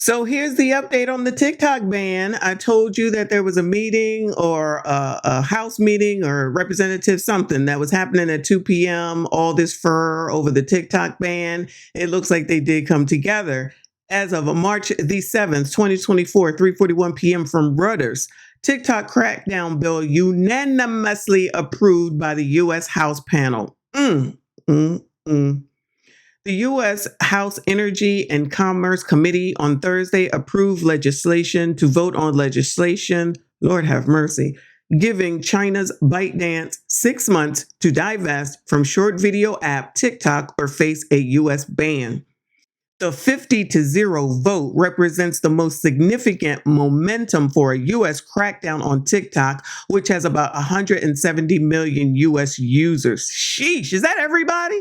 So here's the update on the TikTok ban. I told you that there was a meeting or a House meeting or representative something that was happening at 2 p.m. All this furor over the TikTok ban. It looks like they did come together. As of March the 7th, 2024, 3:41 p.m. from Reuters, TikTok crackdown bill unanimously approved by the U.S. House panel. Mm, mm. The U.S. House Energy and Commerce Committee on Thursday approved legislation to vote on legislation, Lord have mercy, giving China's ByteDance 6 months to divest from short video app TikTok or face a U.S. ban. The 50-0 vote represents the most significant momentum for a U.S. crackdown on TikTok, which has about 170 million U.S. users. Sheesh, is that everybody?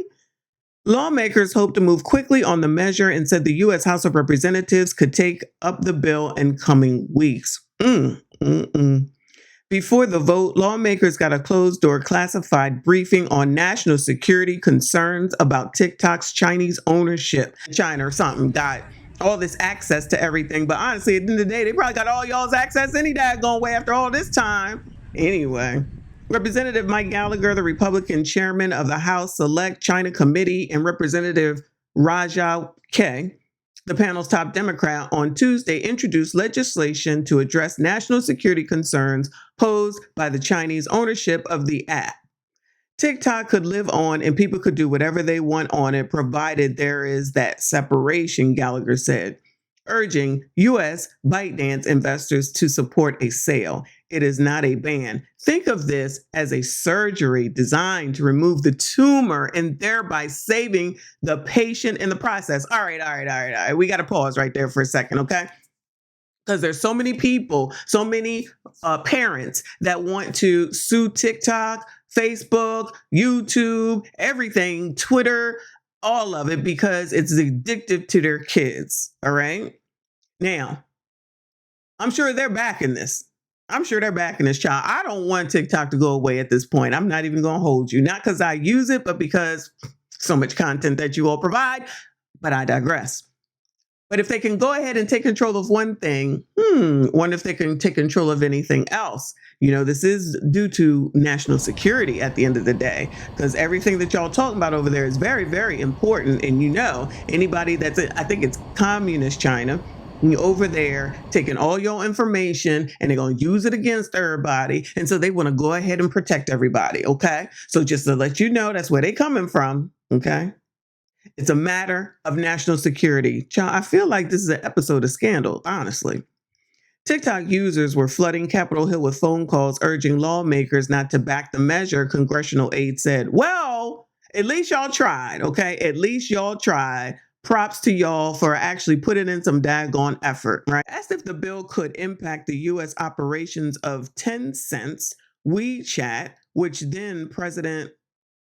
Lawmakers hope to move quickly on the measure and said the U.S. House of Representatives could take up the bill in coming weeks. Before the vote, lawmakers got a closed-door classified briefing on national security concerns about TikTok's Chinese ownership. China or something got all this access to everything, but honestly, at the end of the day, they probably got all y'all's access any daggone way after all this time. Anyway. Representative Mike Gallagher, the Republican chairman of the House Select China Committee, and Representative Raja K, the panel's top Democrat, on Tuesday introduced legislation to address national security concerns posed by the Chinese ownership of the app. TikTok could live on and people could do whatever they want on it, provided there is that separation, Gallagher said, urging U.S. ByteDance investors to support a sale. It is not a ban. Think of this as a surgery designed to remove the tumor and thereby saving the patient in the process. All right. We got to pause right there for a second, okay? Because there's so many people, so many parents that want to sue TikTok, Facebook, YouTube, everything, Twitter, all of it, because it's addictive to their kids. All right. Now, I'm sure they're backing this. Child. I don't want TikTok to go away at this point. I'm not even going to hold you. Not because I use it, but because so much content that you all provide. But I digress. But if they can go ahead and take control of one thing, wonder if they can take control of anything else. You know, this is due to national security at the end of the day, because everything that y'all talking about over there is very, very important. And you know, anybody that's, I think it's communist China, over there taking all your information and they're going to use it against everybody. And so they want to go ahead and protect everybody. Okay. So just to let you know, that's where they're coming from. Okay. It's a matter of national security. Child, I feel like this is an episode of Scandal, honestly. TikTok users were flooding Capitol Hill with phone calls urging lawmakers not to back the measure, congressional aide said. Well, at least y'all tried, okay? At least y'all tried. Props to y'all for actually putting in some daggone effort, right? Asked if the bill could impact the U.S. operations of Tencent, WeChat, which then President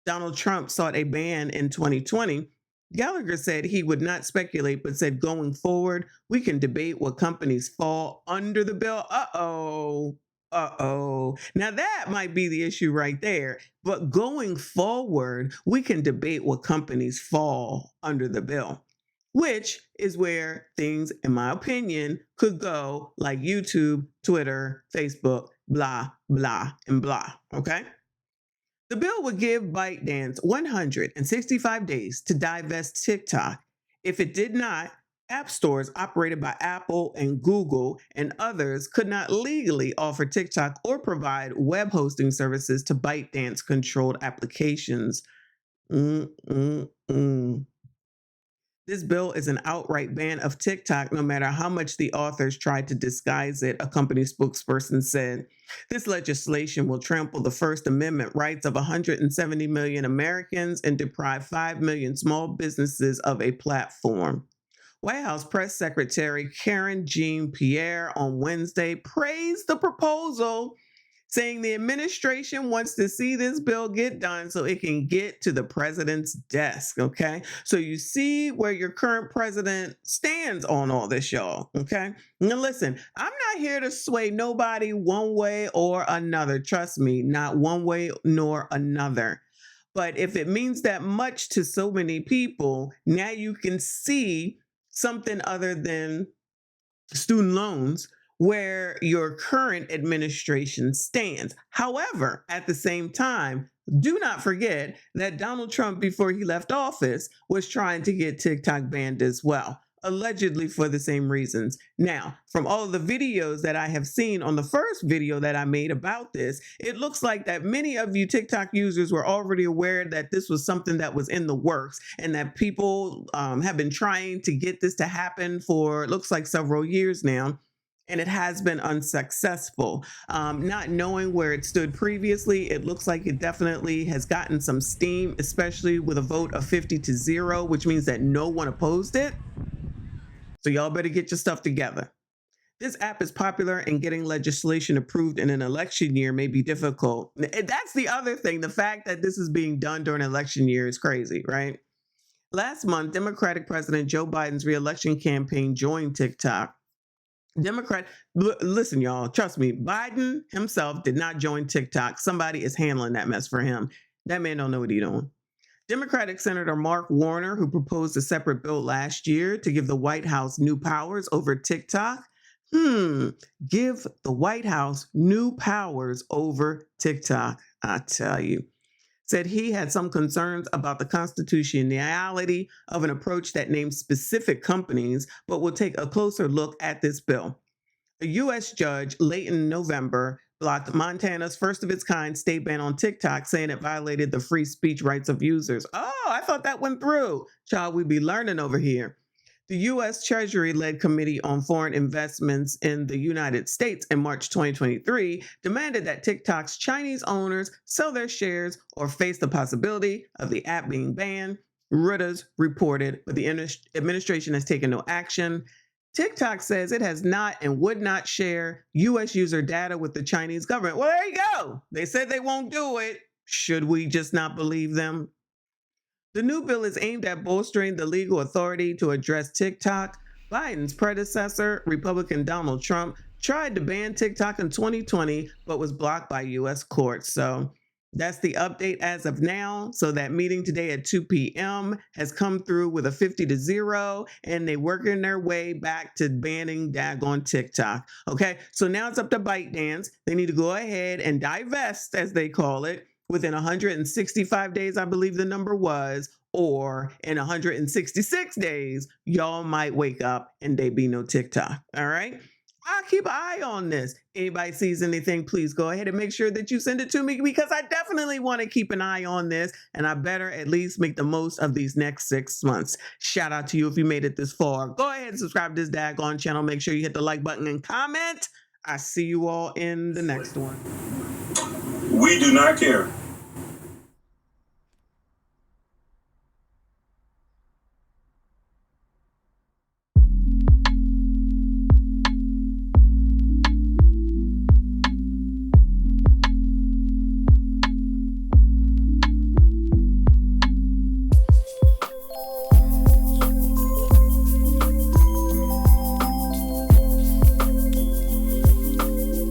Donald Trump sought a ban in 2020. Gallagher said he would not speculate, but said going forward, we can debate what companies fall under the bill. Uh-oh. Now that might be the issue right there. But going forward, we can debate what companies fall under the bill, which is where things, in my opinion, could go like YouTube, Twitter, Facebook, blah, blah, and blah. Okay? The bill would give ByteDance 165 days to divest TikTok. If it did not, app stores operated by Apple and Google and others could not legally offer TikTok or provide web hosting services to ByteDance controlled applications. This bill is an outright ban of TikTok, no matter how much the authors tried to disguise it, a company spokesperson said. This legislation will trample the First Amendment rights of 170 million Americans and deprive 5 million small businesses of a platform. White House Press Secretary Karen Jean-Pierre on Wednesday praised the proposal, saying the administration wants to see this bill get done so it can get to the president's desk, okay? So you see where your current president stands on all this, y'all, okay? Now listen, I'm not here to sway nobody one way or another. Trust me, not one way nor another. But if it means that much to so many people, now you can see something other than student loans where your current administration stands. However, at the same time, do not forget that Donald Trump, before he left office, was trying to get TikTok banned as well, allegedly for the same reasons. Now, from all of the videos that I have seen on the first video that I made about this, it looks like that many of you TikTok users were already aware that this was something that was in the works and that people have been trying to get this to happen for, it looks like, several years now. And it has been unsuccessful. Not knowing where it stood previously, it looks like it definitely has gotten some steam, especially with a vote of 50-0, which means that no one opposed it. So y'all better get your stuff together. This app is popular, and getting legislation approved in an election year may be difficult. And that's the other thing. The fact that this is being done during an election year is crazy, right? Last month, Democratic President Joe Biden's re-election campaign joined TikTok. Listen, y'all, trust me, Biden himself did not join TikTok. Somebody is handling that mess for him. That man don't know what he's doing. Democratic Senator Mark Warner, who proposed a separate bill last year to give the White House new powers over TikTok. Give the White House new powers over TikTok, I tell you. Said he had some concerns about the constitutionality of an approach that names specific companies, but will take a closer look at this bill. A U.S. judge late in November blocked Montana's first of its kind state ban on TikTok, saying it violated the free speech rights of users. Oh, I thought that went through. Child, we be learning over here. The U.S. Treasury-led Committee on Foreign Investments in the United States in March 2023 demanded that TikTok's Chinese owners sell their shares or face the possibility of the app being banned. Reuters reported, but the administration has taken no action. TikTok says it has not and would not share U.S. user data with the Chinese government. Well, there you go. They said they won't do it. Should we just not believe them? The new bill is aimed at bolstering the legal authority to address TikTok. Biden's predecessor, Republican Donald Trump, tried to ban TikTok in 2020, but was blocked by U.S. courts. So that's the update as of now. So that meeting today at 2 p.m. has come through with a 50-0, and they're working their way back to banning daggone TikTok. Okay, so now it's up to ByteDance. They need to go ahead and divest, as they call it, within 165 days, I believe the number was, or in 166 days, y'all might wake up and there be no TikTok. All right. I'll keep an eye on this. Anybody sees anything, please go ahead and make sure that you send it to me, because I definitely want to keep an eye on this, and I better at least make the most of these next 6 months. Shout out to you if you made it this far. Go ahead and subscribe to this daggone channel. Make sure you hit the like button and comment. I see you all in the next one. We do not care.